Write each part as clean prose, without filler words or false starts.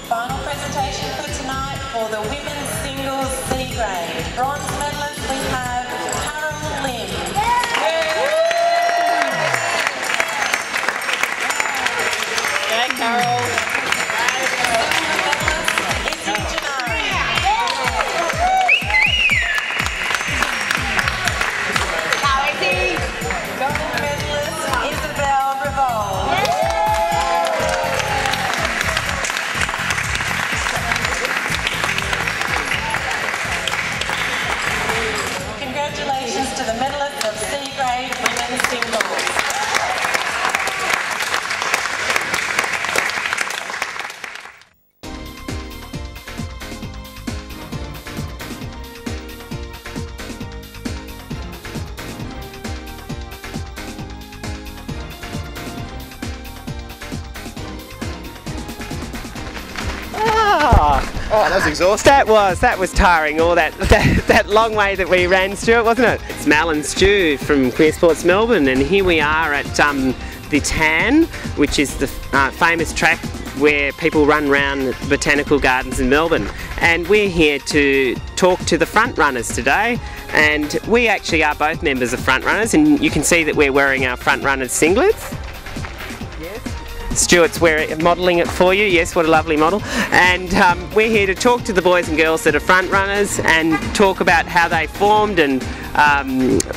Final presentation for tonight for the women's singles C grade. Bronze medalist we have Carol Lim. Yeah, Carol. Congratulations to the medalists of C grade women's singles. Oh, that was exhausting. That was tiring, all that long way that we ran, Stuart, wasn't it? It's Mal and Stu from Queersports Melbourne, and here we are at the Tan, which is the famous track where people run around botanical gardens in Melbourne. And we're here to talk to the Frontrunners today, and we actually are both members of Frontrunners, and you can see that we're wearing our Frontrunners singlets. Stuart's modelling it for you. Yes, what a lovely model. And we're here to talk to the boys and girls that are front runners and talk about how they formed and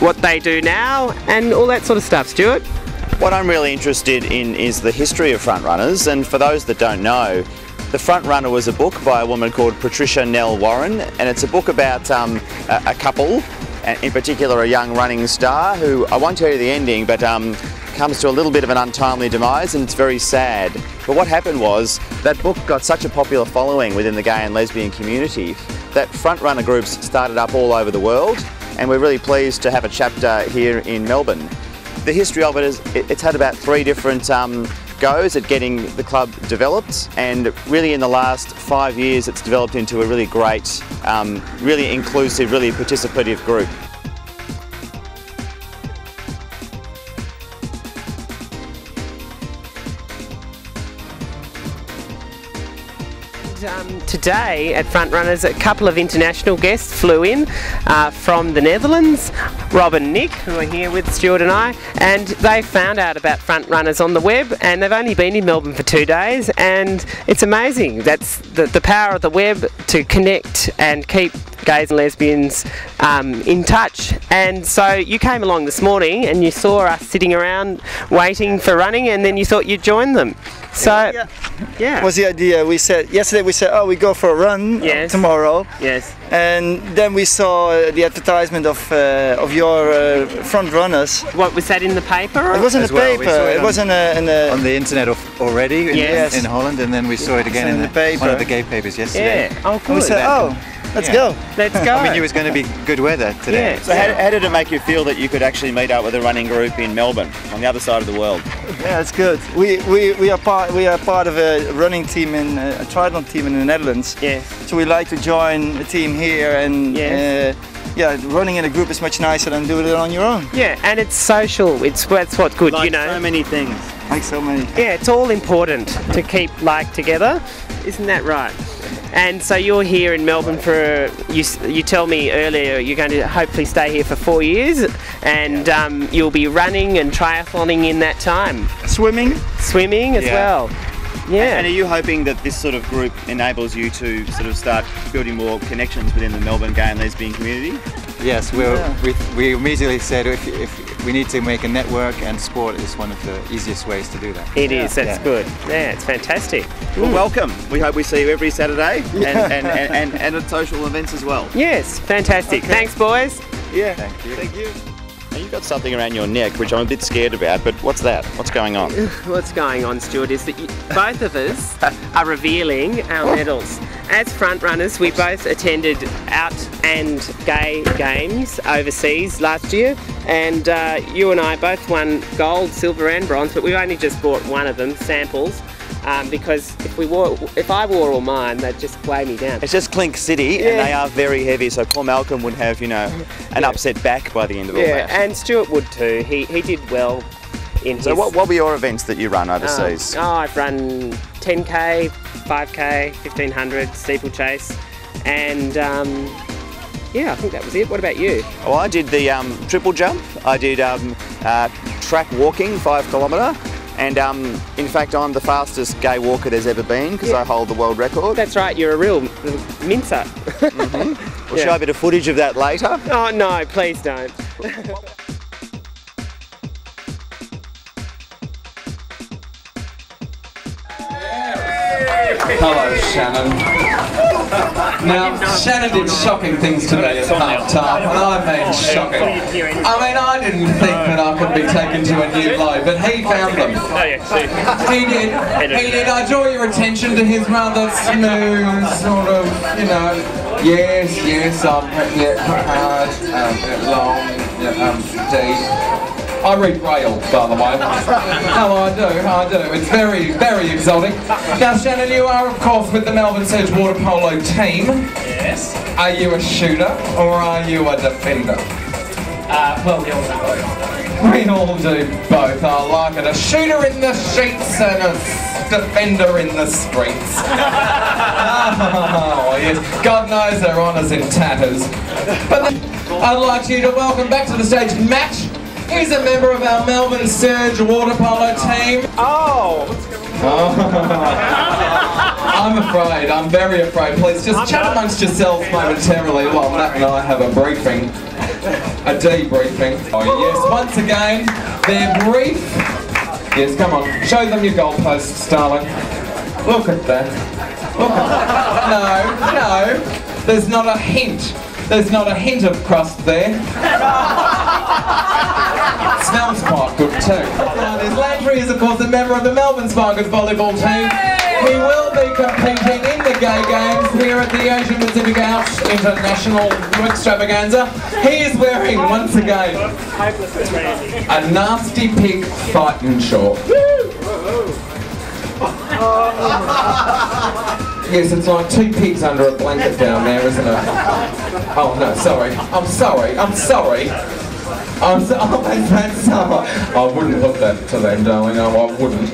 what they do now and all that sort of stuff. Stuart? What I'm really interested in is the history of Frontrunners, and for those that don't know, The Frontrunner was a book by a woman called Patricia Nell Warren, and it's a book about a couple, and in particular a young running star who, I won't tell you the ending, but comes to a little bit of an untimely demise, and it's very sad. But what happened was that book got such a popular following within the gay and lesbian community that frontrunner groups started up all over the world, and we're really pleased to have a chapter here in Melbourne. The history of it is it's had about 3 different goes at getting the club developed, and really in the last 5 years it's developed into a really great, really inclusive, really participative group. Today at Frontrunners, a couple of international guests flew in from the Netherlands, Rob and Nick, who are here with Stuart and I, and they found out about Frontrunners on the web, and they've only been in Melbourne for 2 days, and it's amazing. That's the power of the web to connect and keep gays and lesbians in touch. And so you came along this morning and you saw us sitting around waiting for running, and then you thought you'd join them. So yeah. Was the idea. Yesterday we said, oh, we go for a run tomorrow. Yes. And then we saw the advertisement of your front runners. What was that in the paper? It was in the paper. It was on the internet already in Holland, and then we saw it again in the paper. One of the gay papers yesterday. Yeah. Oh, cool. And we said, oh, let's go. Let's go. We knew it was going to be good weather today. Yeah. So how did it make you feel that you could actually meet up with a running group in Melbourne, on the other side of the world? Yeah, it's good. We are part of a running team a triathlon team in the Netherlands. Yes. So we like to join a team here, and running in a group is much nicer than doing it on your own. Yeah, and it's social. That's what's good, Like you know. so many things. Like so many. Yeah, it's all important to keep together. Isn't that right? And so you're here in Melbourne for, you tell me earlier, you're going to hopefully stay here for 4 years, and you'll be running and triathloning in that time. Swimming as well. Yeah. And are you hoping that this sort of group enables you to sort of start building more connections within the Melbourne gay and lesbian community? Yes, we immediately said if we need to make a network, and sport is one of the easiest ways to do that. It is, that's good. Yeah, it's fantastic. Well, welcome. We hope we see you every Saturday and at social events as well. Yes, fantastic. Okay. Thanks, boys. Yeah. Thank you. Thank you. Now you've got something around your neck, which I'm a bit scared about, but what's that? What's going on? What's going on, Stuart, is that both of us are revealing our medals. As Frontrunners, we both attended out and gay games overseas last year, and you and I both won gold, silver and bronze, but we only just bought one of them, samples. Because if I wore all mine, they'd just weigh me down. It's just Clink City, and they are very heavy, so poor Malcolm would have, you know, an upset back by the end of all that. Yeah, and Stuart would too. He did well in his... So what were your events that you run overseas? I've run 10k, 5k, 1500, steeplechase, and yeah, I think that was it. What about you? Well, I did the triple jump. I did track walking, 5 kilometre. And in fact, I'm the fastest gay walker there's ever been, because I hold the world record. That's right, you're a real mincer. We'll show a bit of footage of that later. Oh no, please don't. Hello, Shannon. Now, Shannon did shocking things to me at half-time, and I mean shocking. I mean, I didn't think that I could be taken to a new low, but he found them. He did. He did. I draw your attention to his rather smooth, sort of, you know, yes, I'm hard, long, deep. I read Braille, by the way. Oh, I do. It's very, very exotic. Now, Shannon, you are, of course, with the Melbourne Surge water polo team. Yes. Are you a shooter or are you a defender? Well, we all do both. We all do both. I like it. A shooter in the sheets and a defender in the streets. Oh, yes. God knows their honour's in tatters. But I'd like you to welcome back to the stage Matt. He's a member of our Melbourne Surge water polo team. I'm very afraid. Please just chat amongst yourselves momentarily while Matt and I have a briefing. A debriefing. Oh yes, once again, they're brief. Yes, come on, show them your goalposts, darling. Look at that. Look at that. No, there's not a hint. There's not a hint of crust there. Smells quite good too. Now, there's Landry is of course a member of the Melbourne Sparkers volleyball team. He will be competing in the gay games here at the Asia Pacific Outgames International Extravaganza. He is wearing, once again, a nasty pig fighting short. Yes, it's like 2 pigs under a blanket down there, isn't it? Oh no, sorry. I'm sorry. Oh, that's I wouldn't put that to them, darling. No, I wouldn't.